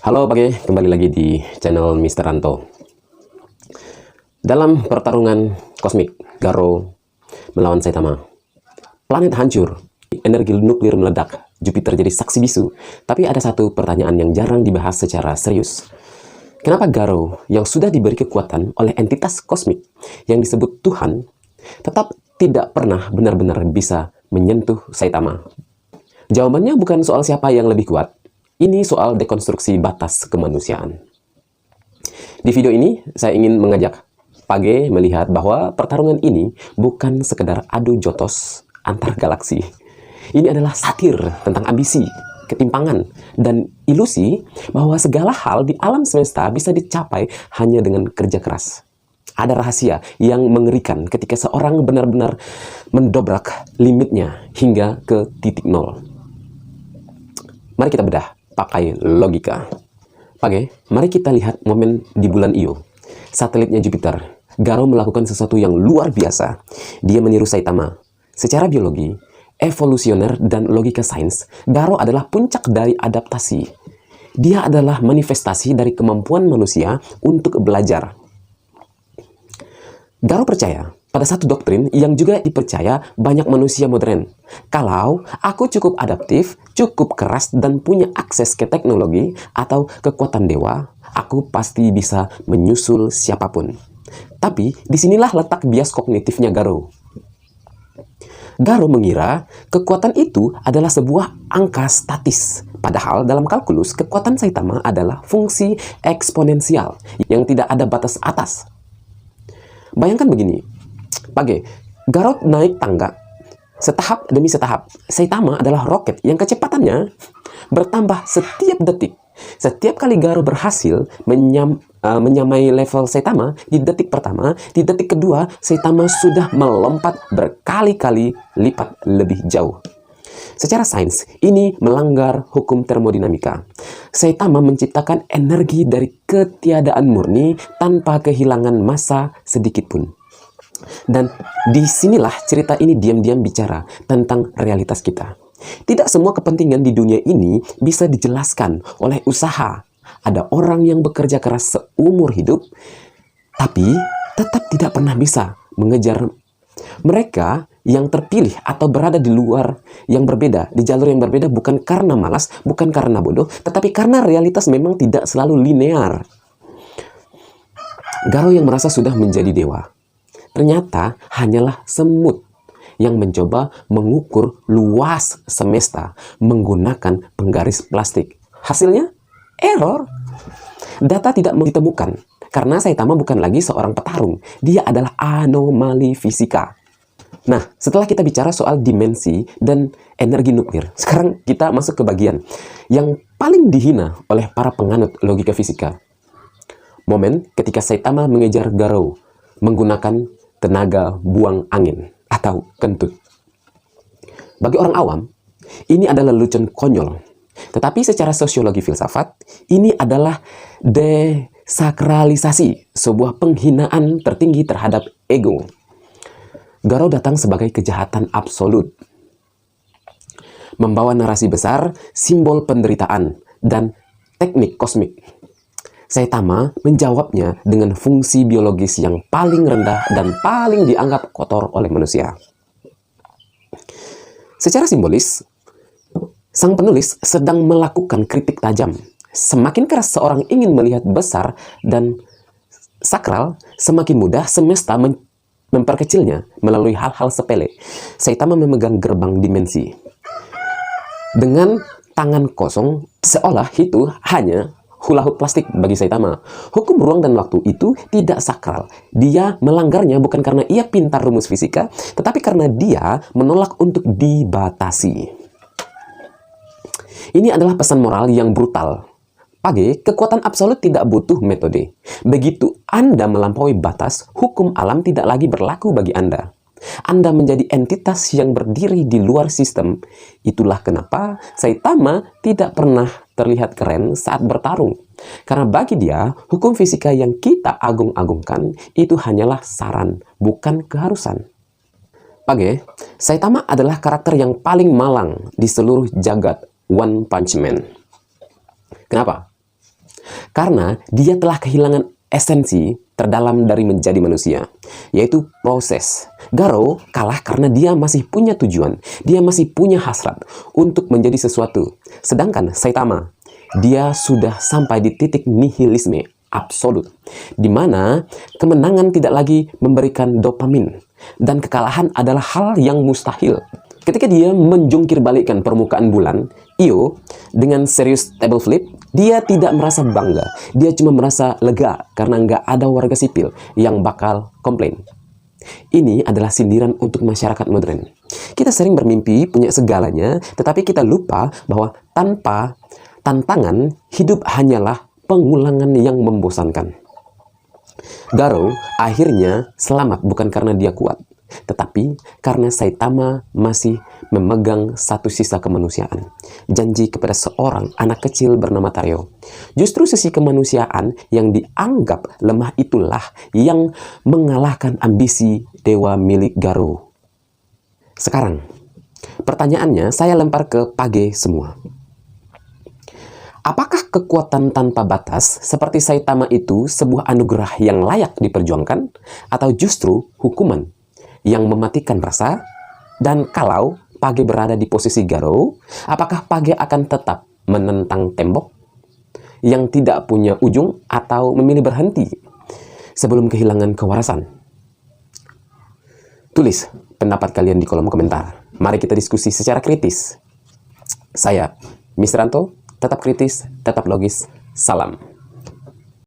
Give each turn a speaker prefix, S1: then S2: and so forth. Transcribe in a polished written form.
S1: Halo Page, kembali lagi di channel Mr. Ranto. Dalam pertarungan kosmik, Garo melawan Saitama. Planet hancur, energi nuklir meledak, Jupiter jadi saksi bisu. Tapi ada satu pertanyaan yang jarang dibahas secara serius. Kenapa Garo yang sudah diberi kekuatan oleh entitas kosmik yang disebut Tuhan, tetap tidak pernah benar-benar bisa menyentuh Saitama? Jawabannya bukan soal siapa yang lebih kuat. Ini soal dekonstruksi batas kemanusiaan. Di video ini, saya ingin mengajak Page melihat bahwa pertarungan ini bukan sekedar adu jotos antar galaksi. Ini adalah satir tentang ambisi, ketimpangan, dan ilusi bahwa segala hal di alam semesta bisa dicapai hanya dengan kerja keras. Ada rahasia yang mengerikan ketika seorang benar-benar mendobrak limitnya hingga ke titik nol. Mari kita bedah pakai logika. Page, mari kita lihat momen di bulan Io. Satelitnya Jupiter. Garo melakukan sesuatu yang luar biasa. Dia meniru Saitama. Secara biologi, evolusioner, dan logika sains, Garo adalah puncak dari adaptasi. Dia adalah manifestasi dari kemampuan manusia untuk belajar. Garo percaya pada satu doktrin yang juga dipercaya banyak manusia modern. Kalau aku cukup adaptif, cukup keras, dan punya akses ke teknologi atau kekuatan dewa, aku pasti bisa menyusul siapapun. Tapi disinilah letak bias kognitifnya Garo. Garo mengira kekuatan itu adalah sebuah angka statis. Padahal dalam kalkulus, kekuatan Saitama adalah fungsi eksponensial yang tidak ada batas atas. Bayangkan begini, Page, Garo naik tangga setahap demi setahap. Saitama adalah roket yang kecepatannya bertambah setiap detik. Setiap kali Garo berhasil menyamai level Saitama di detik pertama, di detik kedua Saitama sudah melompat berkali-kali lipat lebih jauh. Secara sains, ini melanggar hukum termodinamika. Saitama menciptakan energi dari ketiadaan murni tanpa kehilangan massa sedikit pun. Dan disinilah cerita ini diam-diam bicara tentang realitas kita. Tidak semua kepentingan di dunia ini bisa dijelaskan oleh usaha. Ada orang yang bekerja keras seumur hidup, tapi tetap tidak pernah bisa mengejar. Mereka yang terpilih atau berada di luar yang berbeda, di jalur yang berbeda, bukan karena malas, bukan karena bodoh, tetapi karena realitas memang tidak selalu linear. Garo yang merasa sudah menjadi dewa, ternyata hanyalah semut yang mencoba mengukur luas semesta menggunakan penggaris plastik. Hasilnya, error. Data tidak ditemukan karena Saitama bukan lagi seorang petarung. Dia adalah anomali fisika. Nah, setelah kita bicara soal dimensi dan energi nuklir, sekarang kita masuk ke bagian yang paling dihina oleh para penganut logika fisika. Momen ketika Saitama mengejar Garo menggunakan tenaga buang angin atau kentut. Bagi orang awam, ini adalah lelucon konyol. Tetapi secara sosiologi filsafat, ini adalah desakralisasi, sebuah penghinaan tertinggi terhadap ego. Garo datang sebagai kejahatan absolut, membawa narasi besar, simbol penderitaan, dan teknik kosmik. Saitama menjawabnya dengan fungsi biologis yang paling rendah dan paling dianggap kotor oleh manusia. Secara simbolis, sang penulis sedang melakukan kritik tajam. Semakin keras seorang ingin melihat besar dan sakral, semakin mudah semesta memperkecilnya melalui hal-hal sepele. Saitama memegang gerbang dimensi. Dengan tangan kosong, seolah itu hanya hula hoop plastik bagi Saitama. Hukum ruang dan waktu itu tidak sakral. Dia melanggarnya bukan karena ia pintar rumus fisika, tetapi karena dia menolak untuk dibatasi. Ini adalah pesan moral yang brutal. Page, kekuatan absolut tidak butuh metode. Begitu Anda melampaui batas, hukum alam tidak lagi berlaku bagi Anda. Anda menjadi entitas yang berdiri di luar sistem. Itulah kenapa Saitama tidak pernah terlihat keren saat bertarung. Karena bagi dia, hukum fisika yang kita agung-agungkan itu hanyalah saran, bukan keharusan. Page, Saitama adalah karakter yang paling malang di seluruh jagat One Punch Man. Kenapa? Karena dia telah kehilangan esensi terdalam dari menjadi manusia, yaitu proses. Garo kalah karena dia masih punya tujuan, dia masih punya hasrat untuk menjadi sesuatu. Sedangkan Saitama, dia sudah sampai di titik nihilisme absolut, di mana kemenangan tidak lagi memberikan dopamin, dan kekalahan adalah hal yang mustahil. Ketika dia menjungkir balikkan permukaan bulan, Io, dengan serius table flip, dia tidak merasa bangga. Dia cuma merasa lega karena nggak ada warga sipil yang bakal komplain. Ini adalah sindiran untuk masyarakat modern. Kita sering bermimpi punya segalanya, tetapi kita lupa bahwa tanpa tantangan, hidup hanyalah pengulangan yang membosankan. Garo akhirnya selamat bukan karena dia kuat, tetapi karena Saitama masih memegang satu sisa kemanusiaan. Janji kepada seorang anak kecil bernama Tario. Justru sisi kemanusiaan yang dianggap lemah itulah yang mengalahkan ambisi dewa milik Garo. Sekarang, pertanyaannya saya lempar ke Page semua. Apakah kekuatan tanpa batas seperti Saitama itu sebuah anugerah yang layak diperjuangkan, atau justru hukuman yang mematikan rasa? Dan kalau Page berada di posisi Garo, apakah Page akan tetap menentang tembok yang tidak punya ujung atau memilih berhenti sebelum kehilangan kewarasan? Tulis pendapat kalian di kolom komentar. Mari kita diskusi secara kritis. Saya, Mr. Ranto, tetap kritis, tetap logis. Salam.